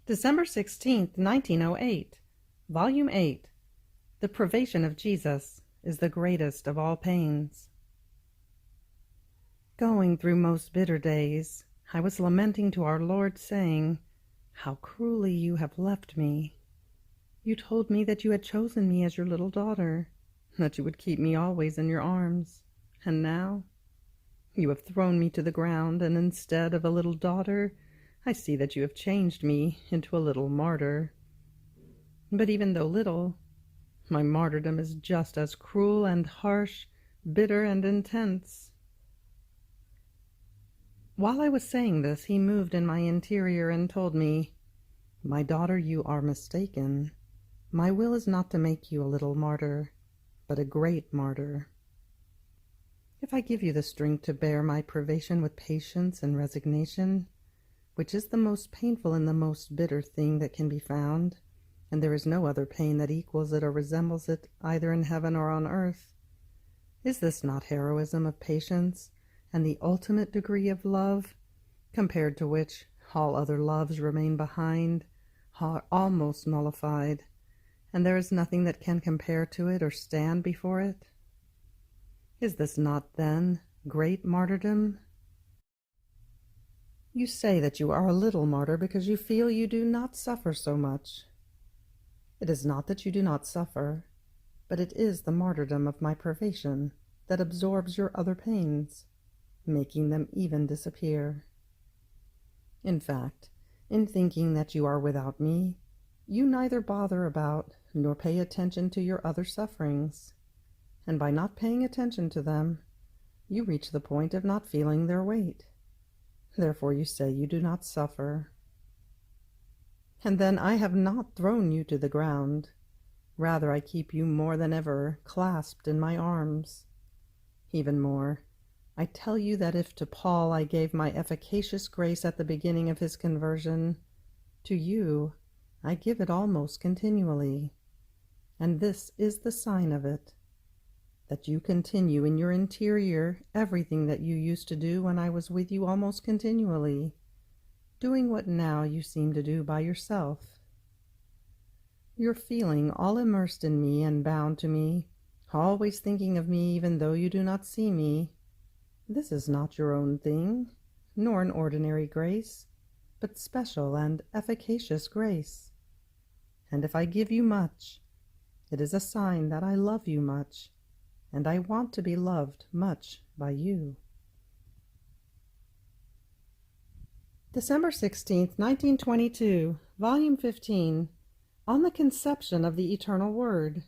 December 16th, 1908, Volume 8. The Privation of Jesus is the greatest of all pains. Going through most bitter days, I was lamenting to our Lord, saying, "How cruelly you have left me. You told me that you had chosen me as your little daughter, that you would keep me always in your arms, and now you have thrown me to the ground, and instead of a little daughter, I see that you have changed me into a little martyr. But even though little, my martyrdom is just as cruel and harsh, bitter and intense." While I was saying this, he moved in my interior and told me, "My daughter, you are mistaken. My will is not to make you a little martyr, but a great martyr. If I give you the strength to bear my privation with patience and resignation, which is the most painful and the most bitter thing that can be found, and there is no other pain that equals it or resembles it either in heaven or on earth, is this not heroism of patience and the ultimate degree of love, compared to which all other loves remain behind, almost nullified, and there is nothing that can compare to it or stand before it? Is this not, then, great martyrdom? You say that you are a little martyr because you feel you do not suffer so much. It is not that you do not suffer, but it is the martyrdom of my privation that absorbs your other pains, making them even disappear. In fact, in thinking that you are without me, you neither bother about nor pay attention to your other sufferings, and by not paying attention to them, you reach the point of not feeling their weight. Therefore you say you do not suffer. And then I have not thrown you to the ground. Rather, I keep you more than ever clasped in my arms. Even more, I tell you that if to Paul I gave my efficacious grace at the beginning of his conversion, to you I give it almost continually. And this is the sign of it, that you continue in your interior everything that you used to do when I was with you almost continually, doing what now you seem to do by yourself. You're feeling all immersed in me and bound to me, always thinking of me even though you do not see me. This is not your own thing, nor an ordinary grace, but special and efficacious grace. And if I give you much, it is a sign that I love you much, and I want to be loved much by you. December 16th, 1922, Volume 15, On the Conception of the Eternal Word.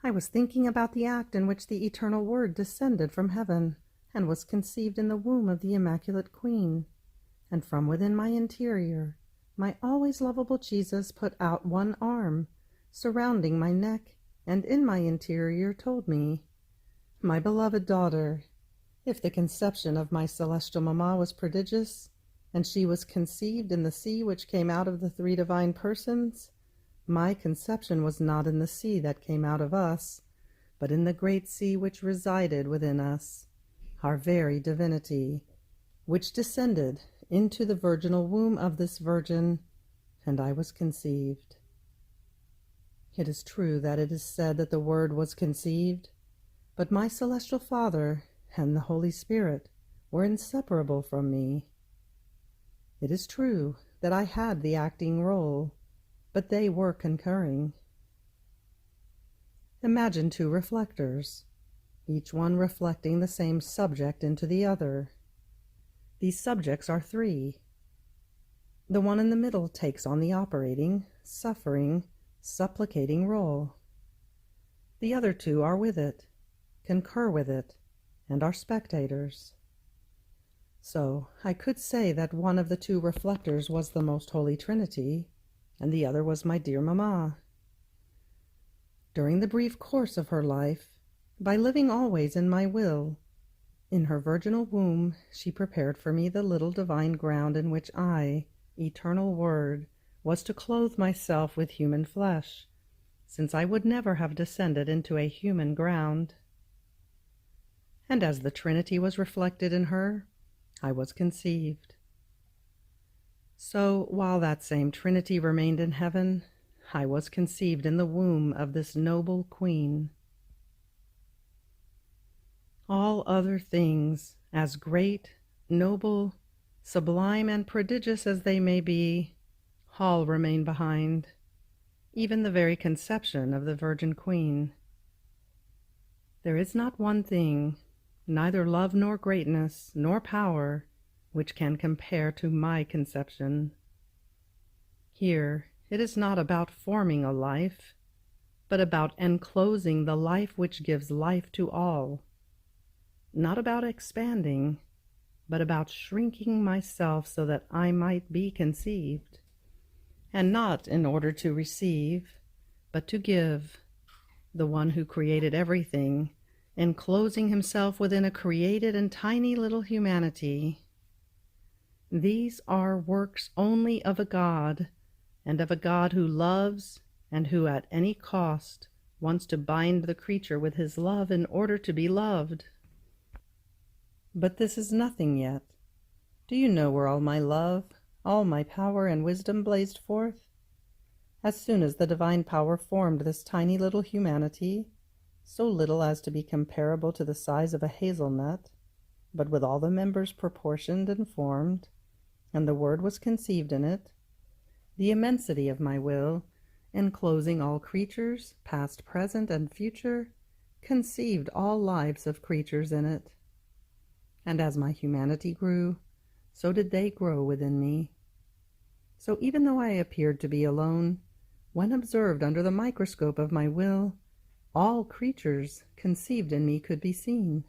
I was thinking about the act in which the Eternal Word descended from heaven and was conceived in the womb of the Immaculate Queen, and from within my interior, my always lovable Jesus put out one arm, surrounding my neck, and in my interior told me, "My beloved daughter, if the conception of my celestial mamma was prodigious, and she was conceived in the sea which came out of the three divine persons, my conception was not in the sea that came out of us, but in the great sea which resided within us, our very divinity, which descended into the virginal womb of this virgin, and I was conceived." It is true that it is said that the Word was conceived, but my celestial Father and the Holy Spirit were inseparable from me. It is true that I had the acting role, but they were concurring. Imagine two reflectors, each one reflecting the same subject into the other. These subjects are three. The one in the middle takes on the operating, suffering, supplicating role. The other two are with it, concur with it, and are spectators. So I could say that one of the two reflectors was the Most Holy Trinity, and the other was my dear mamma. During the brief course of her life, by living always in my will, in her virginal womb she prepared for me the little divine ground in which I, eternal Word, was to clothe myself with human flesh, since I would never have descended into a human ground. And as the Trinity was reflected in her, I was conceived. So while that same Trinity remained in heaven, I was conceived in the womb of this noble queen. All other things, as great, noble, sublime, and prodigious as they may be, all remain behind, even the very conception of the Virgin Queen. There is not one thing, neither love nor greatness nor power, which can compare to my conception. Here it is not about forming a life, but about enclosing the life which gives life to all. Not about expanding, but about shrinking myself so that I might be conceived, and not in order to receive, but to give, the one who created everything, enclosing himself within a created and tiny little humanity. These are works only of a God, and of a God who loves, and who at any cost wants to bind the creature with his love in order to be loved. But this is nothing yet. Do you know where all my love, all my power and wisdom blazed forth? As soon as the divine power formed this tiny little humanity, so little as to be comparable to the size of a hazelnut, but with all the members proportioned and formed, and the Word was conceived in it, the immensity of my will, enclosing all creatures, past, present, and future, conceived all lives of creatures in it. And as my humanity grew, so did they grow within me. So even though I appeared to be alone, when observed under the microscope of my will, all creatures conceived in me could be seen.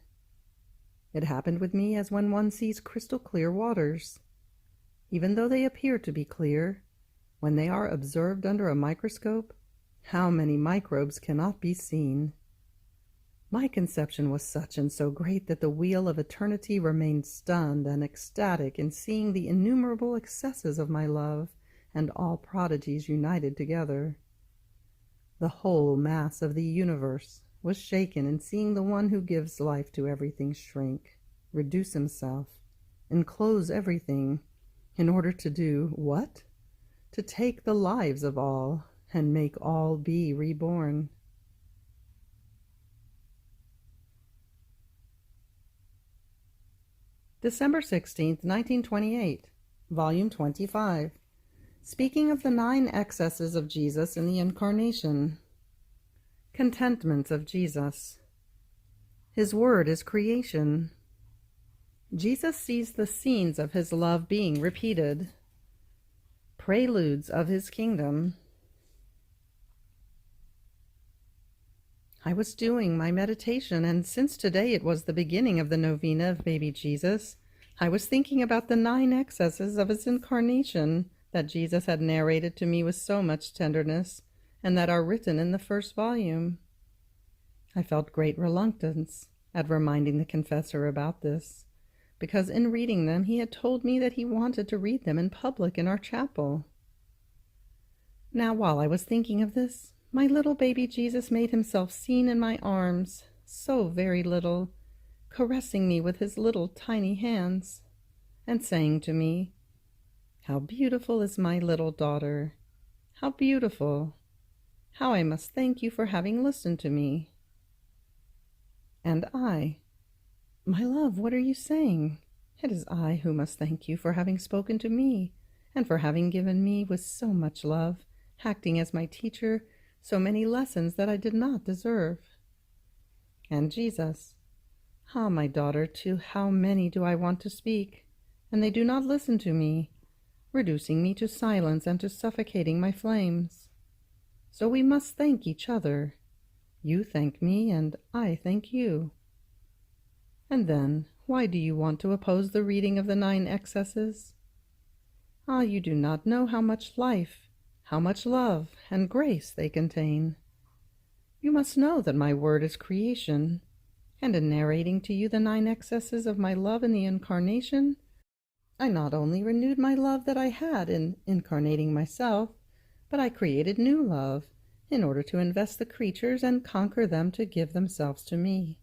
It happened with me as when one sees crystal clear waters. Even though they appear to be clear, when they are observed under a microscope, how many microbes cannot be seen? My conception was such and so great that the wheel of eternity remained stunned and ecstatic in seeing the innumerable excesses of my love and all prodigies united together. The whole mass of the universe was shaken in seeing the one who gives life to everything shrink, reduce himself, enclose everything, in order to do what? To take the lives of all and make all be reborn. December 16th, 1928, Volume 25. Speaking of the 9 excesses of Jesus in the Incarnation. Contentment of Jesus. His word is creation. Jesus sees the scenes of his love being repeated. Preludes of his kingdom. I was doing my meditation, and since today it was the beginning of the novena of baby Jesus, I was thinking about the 9 excesses of his incarnation that Jesus had narrated to me with so much tenderness, and that are written in the first volume. I felt great reluctance at reminding the confessor about this, because in reading them he had told me that he wanted to read them in public in our chapel. Now, while I was thinking of this, my little baby Jesus made himself seen in my arms, so very little, caressing me with his little tiny hands, and saying to me, "How beautiful is my little daughter! How beautiful! How I must thank you for having listened to me." And I, "My love, what are you saying? It is I who must thank you for having spoken to me, and for having given me with so much love, acting as my teacher, so many lessons that I did not deserve." And Jesus, "Ah, my daughter, to how many do I want to speak, and they do not listen to me, reducing me to silence and to suffocating my flames. So we must thank each other. You thank me, and I thank you. And then, why do you want to oppose the reading of the 9 excesses? Ah, you do not know how much life, how much love and grace they contain. You must know that my word is creation, and in narrating to you the 9 excesses of my love in the Incarnation, I not only renewed my love that I had in incarnating myself, but I created new love in order to invest the creatures and conquer them to give themselves to me.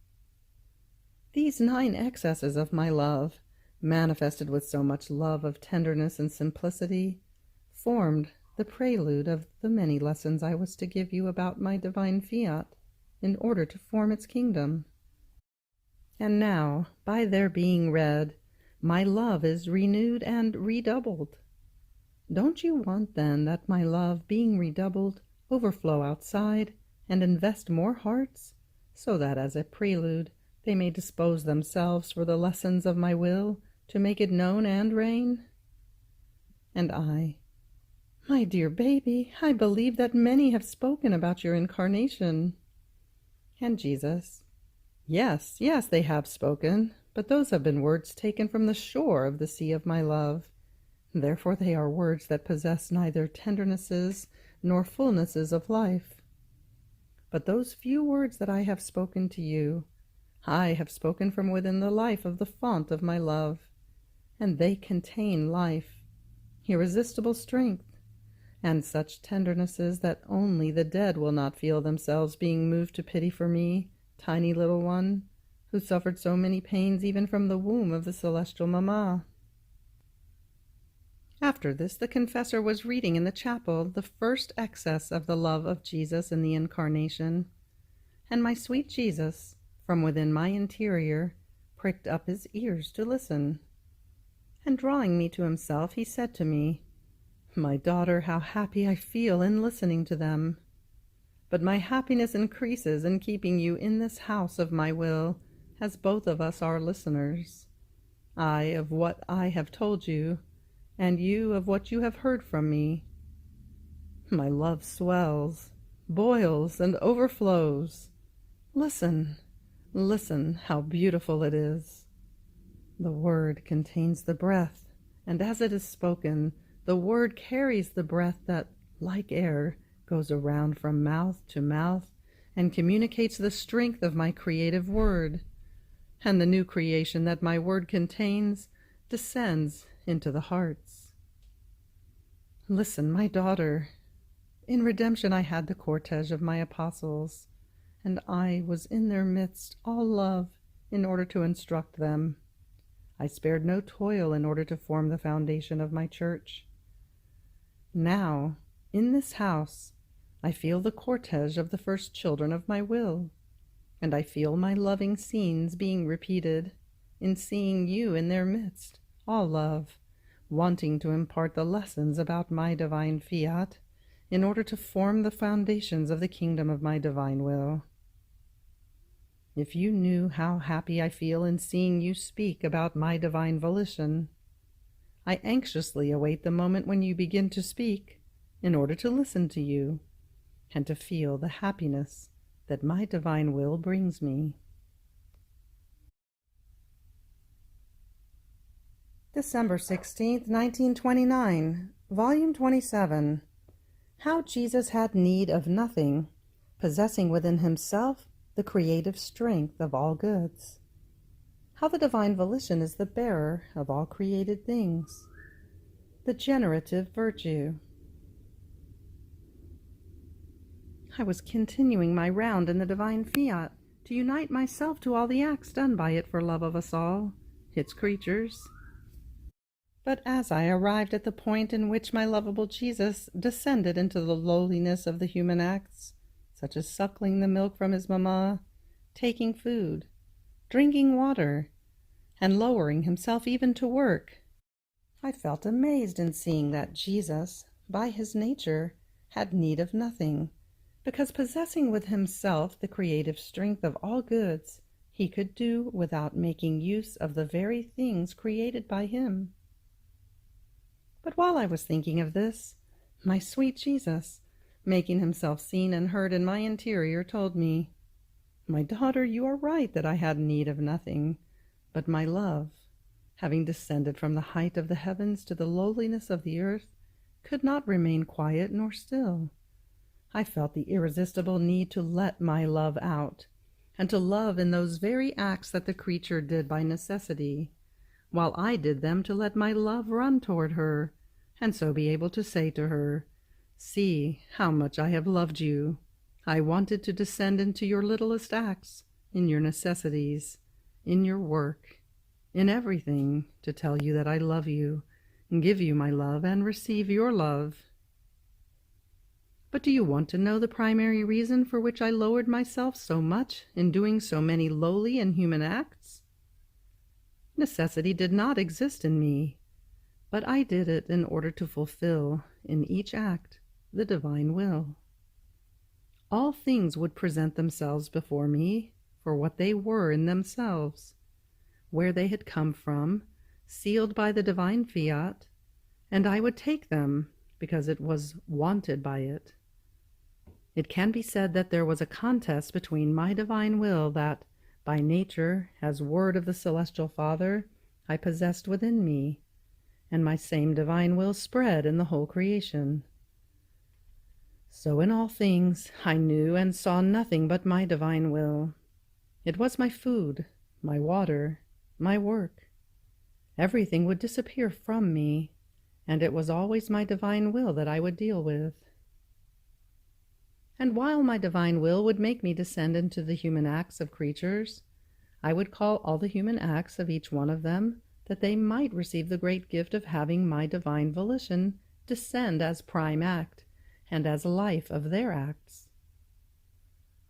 These 9 excesses of my love, manifested with so much love of tenderness and simplicity, formed the prelude of the many lessons I was to give you about my divine Fiat in order to form its kingdom. And now, by their being read, my love is renewed and redoubled. Don't you want, then, that my love, being redoubled, overflow outside and invest more hearts, so that as a prelude they may dispose themselves for the lessons of my will to make it known and reign? And I, my dear baby, I believe that many have spoken about your incarnation. And Jesus, yes, yes, they have spoken, but those have been words taken from the shore of the sea of my love. Therefore they are words that possess neither tendernesses nor fullnesses of life. But those few words that I have spoken to you, I have spoken from within the life of the font of my love, and they contain life, irresistible strength, and such tendernesses that only the dead will not feel themselves being moved to pity for me, tiny little one, who suffered so many pains even from the womb of the celestial Mamma. After this, the confessor was reading in the chapel the first excess of the love of Jesus in the Incarnation, and my sweet Jesus, from within my interior, pricked up his ears to listen. And drawing me to himself, he said to me, "My daughter, how happy I feel in listening to them! But my happiness increases in keeping you in this house of my will, as both of us are listeners. I of what I have told you, and you of what you have heard from me. My love swells, boils, and overflows. Listen, listen, how beautiful it is. The word contains the breath, and as it is spoken, the word carries the breath that, like air, goes around from mouth to mouth and communicates the strength of my creative word, and the new creation that my word contains descends into the hearts. Listen, my daughter. In redemption I had the cortege of my apostles, and I was in their midst, all love, in order to instruct them. I spared no toil in order to form the foundation of my church. Now, in this house, I feel the cortege of the first children of my will, and I feel my loving scenes being repeated in seeing you in their midst, all love, wanting to impart the lessons about my divine Fiat in order to form the foundations of the kingdom of my divine will. If you knew how happy I feel in seeing you speak about my divine volition, I anxiously await the moment when you begin to speak in order to listen to you and to feel the happiness that my divine will brings me. December 16th, 1929, Volume 27. How Jesus had need of nothing, possessing within himself the creative strength of all goods. How the divine volition is the bearer of all created things. The generative virtue. I was continuing my round in the divine Fiat to unite myself to all the acts done by it for love of us all, its creatures. But as I arrived at the point in which my lovable Jesus descended into the lowliness of the human acts, such as suckling the milk from his mamma, taking food, drinking water, and lowering himself even to work, I felt amazed in seeing that Jesus, by his nature, had need of nothing, because possessing with himself the creative strength of all goods, he could do without making use of the very things created by him. But while I was thinking of this, my sweet Jesus, making himself seen and heard in my interior, told me, "My daughter, you are right that I had need of nothing, but my love, having descended from the height of the heavens to the lowliness of the earth, could not remain quiet nor still. I felt the irresistible need to let my love out, and to love in those very acts that the creature did by necessity, while I did them to let my love run toward her, and so be able to say to her, 'See how much I have loved you. I wanted to descend into your littlest acts, in your necessities, in your work, in everything, to tell you that I love you, and give you my love, and receive your love. But do you want to know the primary reason for which I lowered myself so much in doing so many lowly and human acts? Necessity did not exist in me, but I did it in order to fulfill, in each act, the divine will. All things would present themselves before me for what they were in themselves, where they had come from, sealed by the divine fiat, and I would take them because it was wanted by it. It can be said that there was a contest between my divine will that, by nature, as word of the Celestial Father, I possessed within me, and my same divine will spread in the whole creation. So in all things I knew and saw nothing but my divine will. It was my food, my water, my work. Everything would disappear from me, and it was always my divine will that I would deal with. And while my divine will would make me descend into the human acts of creatures, I would call all the human acts of each one of them, that they might receive the great gift of having my divine volition descend as prime act, and as life of their acts.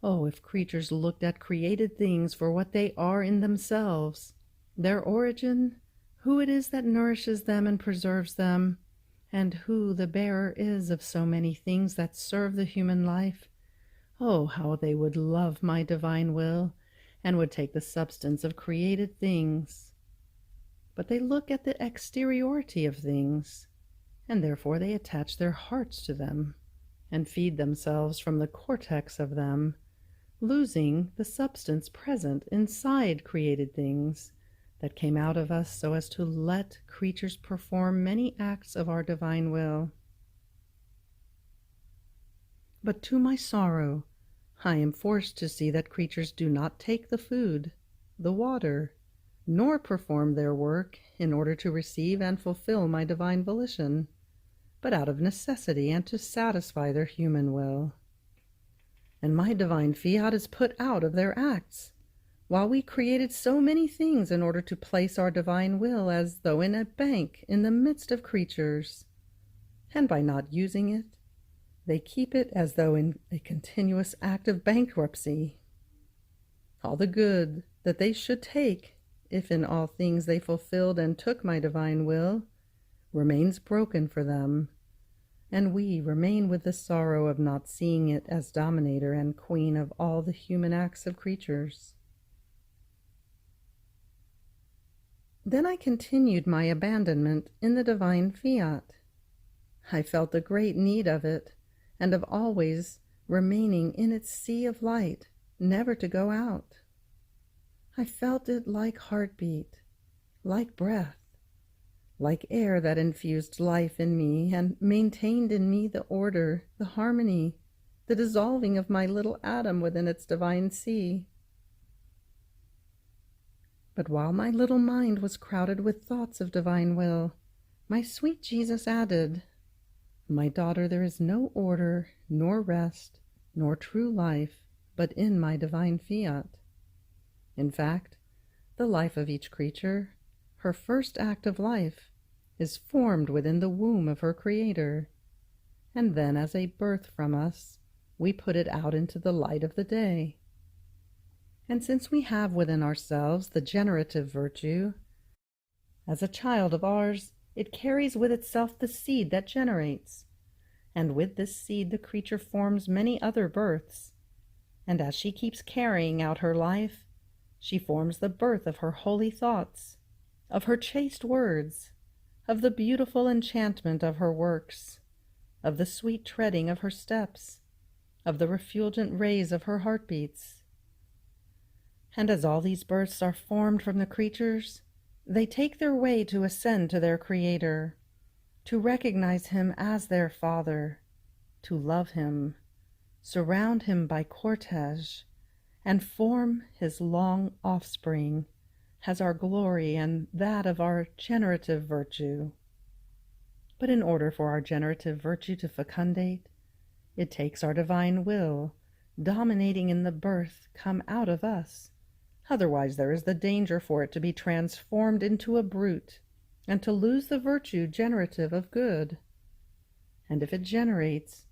Oh, if creatures looked at created things for what they are in themselves, their origin, who it is that nourishes them and preserves them, and who the bearer is of so many things that serve the human life, oh, how they would love my divine will, and would take the substance of created things. But they look at the exteriority of things, and therefore they attach their hearts to them, and feed themselves from the cortex of them, losing the substance present inside created things, that came out of us so as to let creatures perform many acts of our divine will. But to my sorrow, I am forced to see that creatures do not take the food, the water, nor perform their work in order to receive and fulfill my divine volition, but out of necessity and to satisfy their human will. And my divine fiat is put out of their acts, while we created so many things in order to place our divine will as though in a bank in the midst of creatures. And by not using it, they keep it as though in a continuous act of bankruptcy. All the good that they should take, if in all things they fulfilled and took my divine will, remains broken for them, and we remain with the sorrow of not seeing it as dominator and queen of all the human acts of creatures. Then I continued my abandonment in the divine fiat. I felt the great need of it, and of always remaining in its sea of light, never to go out. I felt it like heartbeat, like breath, like air that infused life in me and maintained in me the order, the harmony, the dissolving of my little atom within its divine sea. But while my little mind was crowded with thoughts of divine will, my sweet Jesus added, "My daughter, there is no order, nor rest, nor true life, but in my divine fiat. In fact, the life of each creature, her first act of life, is formed within the womb of her Creator, and then as a birth from us, we put it out into the light of the day. And since we have within ourselves the generative virtue, as a child of ours, it carries with itself the seed that generates, and with this seed the creature forms many other births, and as she keeps carrying out her life, she forms the birth of her holy thoughts, of her chaste words, of the beautiful enchantment of her works, of the sweet treading of her steps, of the refulgent rays of her heartbeats. And as all these births are formed from the creatures, they take their way to ascend to their Creator, to recognize Him as their Father, to love Him, surround Him by cortege, and form His long offspring as our glory and that of our generative virtue. But in order for our generative virtue to fecundate, it takes our divine will, dominating in the birth come out of us, Otherwise there is the danger for it to be transformed into a brute, and to lose the virtue generative of good. And if it generates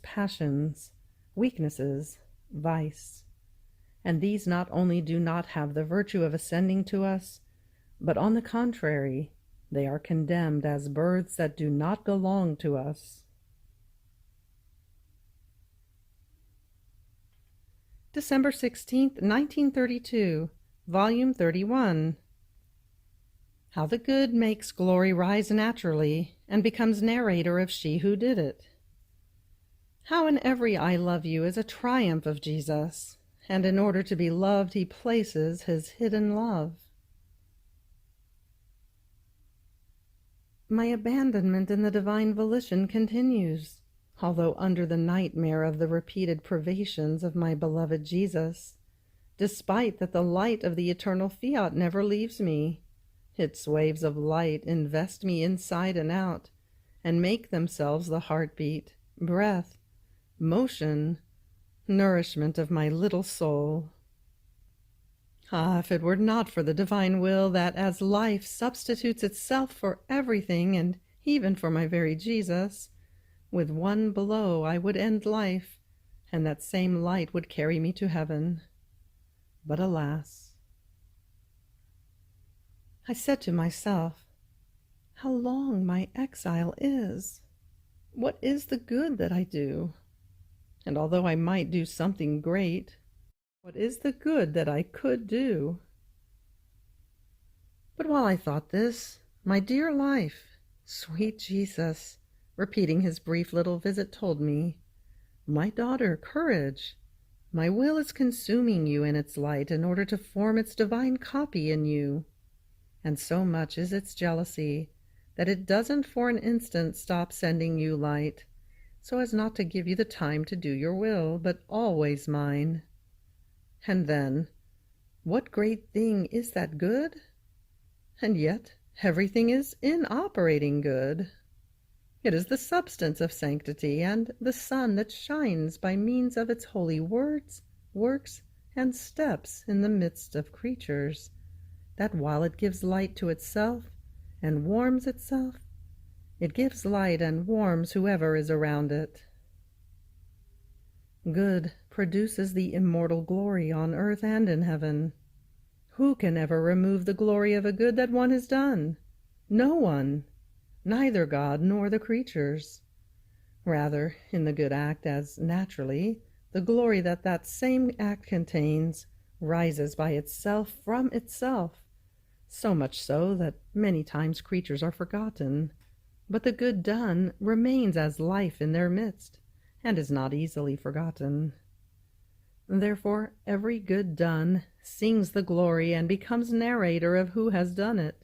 passions, weaknesses, vice. And these not only do not have the virtue of ascending to us, but on the contrary, they are condemned as births that do not belong to us. December 16th, 1932, Volume 31. How the good makes glory rise naturally, and becomes narrator of she who did it. How in every I love you is a triumph of Jesus, and in order to be loved he places his hidden love. My abandonment in the divine volition continues, although under the nightmare of the repeated privations of my beloved Jesus, despite that the light of the eternal Fiat never leaves me. Its waves of light invest me inside and out, and make themselves the heartbeat, breath, motion, nourishment of my little soul. Ah, if it were not for the divine will that as life substitutes itself for everything, and even for my very Jesus, with one blow I would end life, and that same light would carry me to heaven. But alas! I said to myself, how long my exile is! What is the good that I do? And although I might do something great, what is the good that I could do? But while I thought this, my dear life, sweet Jesus, repeating his brief little visit, told me, my daughter, courage! My will is consuming you in its light in order to form its divine copy in you. And so much is its jealousy that it doesn't for an instant stop sending you light, so as not to give you the time to do your will, but always mine. And then, what great thing is that good? And yet everything is in operating good. It is the substance of sanctity, and the sun that shines by means of its holy words, works, and steps in the midst of creatures, that while it gives light to itself and warms itself, it gives light and warms whoever is around it. Good produces the immortal glory on earth and in heaven. Who can ever remove the glory of a good that one has done? No one, neither God nor the creatures. Rather, in the good act, as naturally, the glory that that same act contains rises by itself from itself, so much so that many times creatures are forgotten, but the good done remains as life in their midst, and is not easily forgotten. Therefore every good done sings the glory and becomes narrator of who has done it.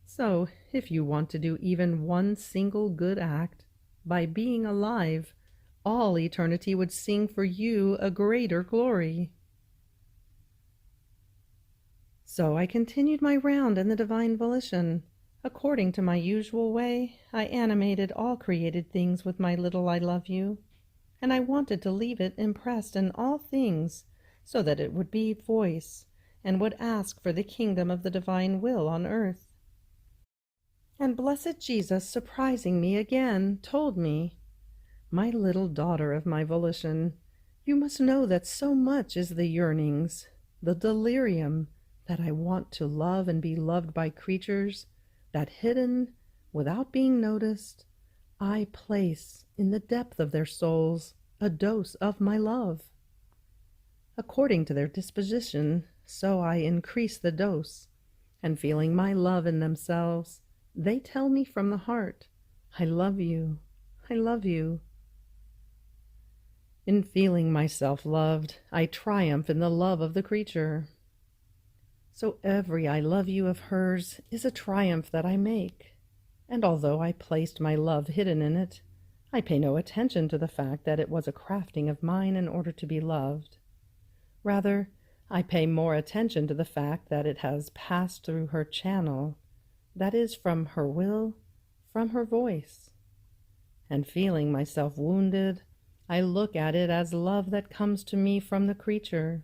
So if you want to do even one single good act, by being alive, all eternity would sing for you a greater glory. So I continued my round in the divine volition. According to my usual way, I animated all created things with my little I love you, and I wanted to leave it impressed in all things, so that it would be voice, and would ask for the kingdom of the divine will on earth. And blessed Jesus, surprising me again, told me, my little daughter of my volition, you must know that so much is the yearnings, the delirium, that I want to love and be loved by creatures, that hidden, without being noticed, I place in the depth of their souls a dose of my love. According to their disposition, so I increase the dose, and feeling my love in themselves, they tell me from the heart, I love you, I love you. In feeling myself loved, I triumph in the love of the creature. So every I love you of hers is a triumph that I make, and although I placed my love hidden in it, I pay no attention to the fact that it was a crafting of mine in order to be loved. Rather, I pay more attention to the fact that it has passed through her channel, that is, from her will, from her voice. And feeling myself wounded, I look at it as love that comes to me from the creature.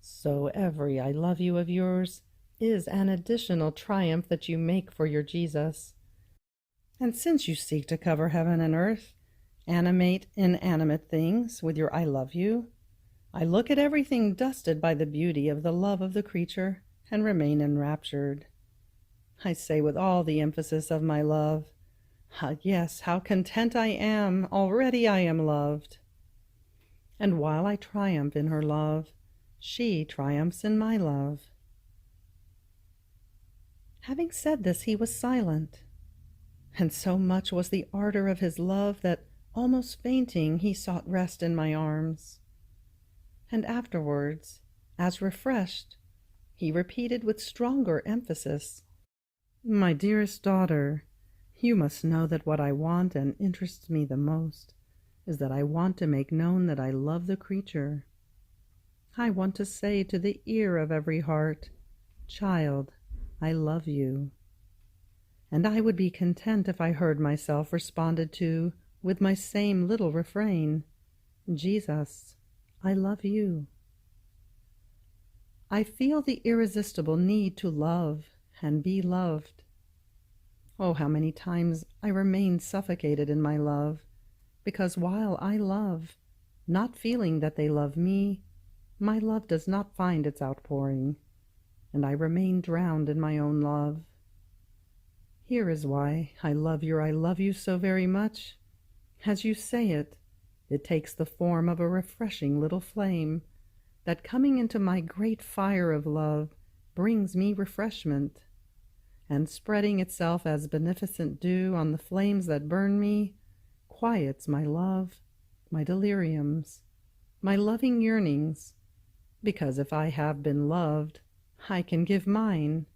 So every I love you of yours is an additional triumph that you make for your Jesus. And since you seek to cover heaven and earth, animate inanimate things with your I love you, I look at everything dusted by the beauty of the love of the creature and remain enraptured. I say with all the emphasis of my love, ah, yes, how content I am, already I am loved. And while I triumph in her love, she triumphs in my love. Having said this, he was silent, and so much was the ardor of his love that, almost fainting, he sought rest in my arms. And afterwards, as refreshed, he repeated with stronger emphasis, "My dearest daughter, you must know that what I want and interests me the most is that I want to make known that I love the creature. I want to say to the ear of every heart, 'Child, I love you.' And I would be content if I heard myself responded to with my same little refrain, 'Jesus, I love you.' I feel the irresistible need to love and be loved. Oh, how many times I remain suffocated in my love, because while I love, not feeling that they love me, my love does not find its outpouring, and I remain drowned in my own love. Here is why I love your I love you so very much. As you say it, it takes the form of a refreshing little flame that, coming into my great fire of love, brings me refreshment, and spreading itself as beneficent dew on the flames that burn me, quiets my love, my deliriums, my loving yearnings, because if I have been loved, I can give mine,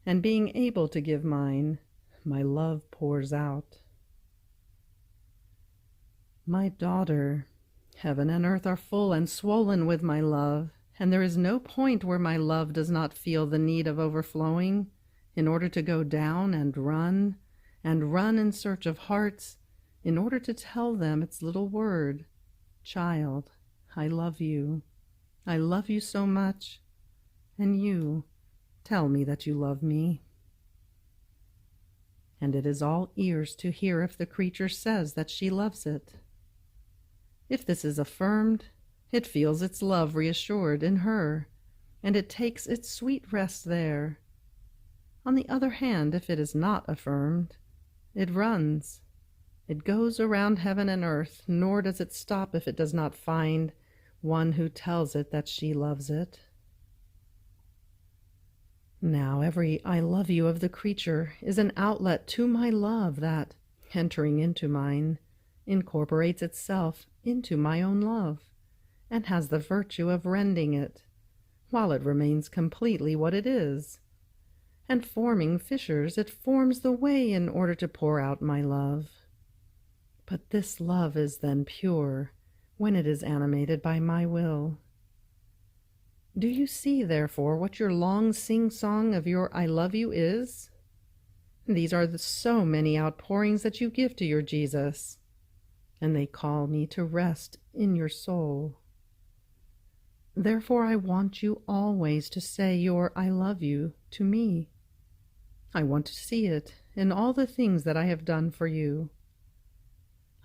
and being able to give mine, my love pours out. My daughter, heaven and earth are full and swollen with my love, and there is no point where my love does not feel the need of overflowing in order to go down and run in search of hearts, in order to tell them its little word, 'Child, I love you. I love you so much, and you, tell me that you love me.' And it is all ears to hear if the creature says that she loves it. If this is affirmed, it feels its love reassured in her, and it takes its sweet rest there. On the other hand, if it is not affirmed, it runs. It goes around heaven and earth, nor does it stop if it does not find one who tells it that she loves it. Now every I love you of the creature is an outlet to my love that, entering into mine, incorporates itself into my own love, and has the virtue of rending it, while it remains completely what it is. And forming fissures, it forms the way in order to pour out my love. But this love is then pure, when it is animated by my will. Do you see, therefore, what your long sing-song of your I love you is? These are so many outpourings that you give to your Jesus, and they call me to rest in your soul. Therefore I want you always to say your I love you to me. I want to see it in all the things that I have done for you.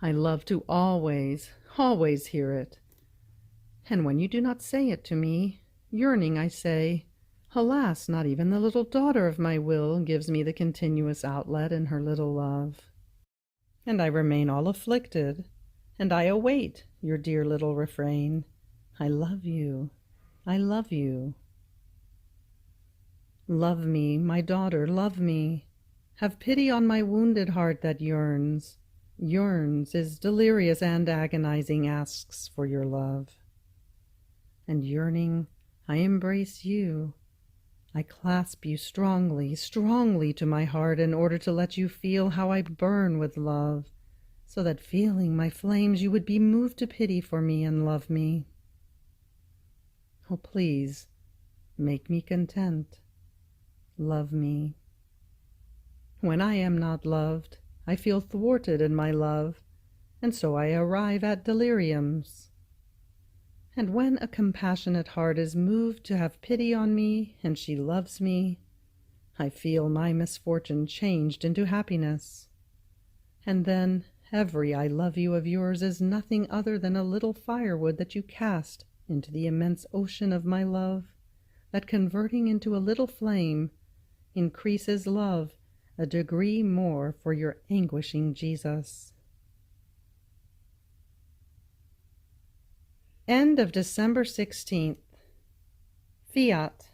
I love to always, always hear it. And when you do not say it to me, yearning I say, alas, not even the little daughter of my will gives me the continuous outlet in her little love. And I remain all afflicted, and I await your dear little refrain, I love you, I love you. Love me, my daughter, love me. Have pity on my wounded heart that yearns, is delirious and agonizing, asks for your love. And yearning, I embrace you. I clasp you strongly, strongly to my heart in order to let you feel how I burn with love, so that feeling my flames you would be moved to pity for me and love me. Oh, please, make me content. Love me. When I am not loved, I feel thwarted in my love, and so I arrive at deliriums. And when a compassionate heart is moved to have pity on me, and she loves me, I feel my misfortune changed into happiness. And then every I love you of yours is nothing other than a little firewood that you cast into the immense ocean of my love, that converting into a little flame increases love a degree more for your anguishing Jesus. End of December 16th. Fiat.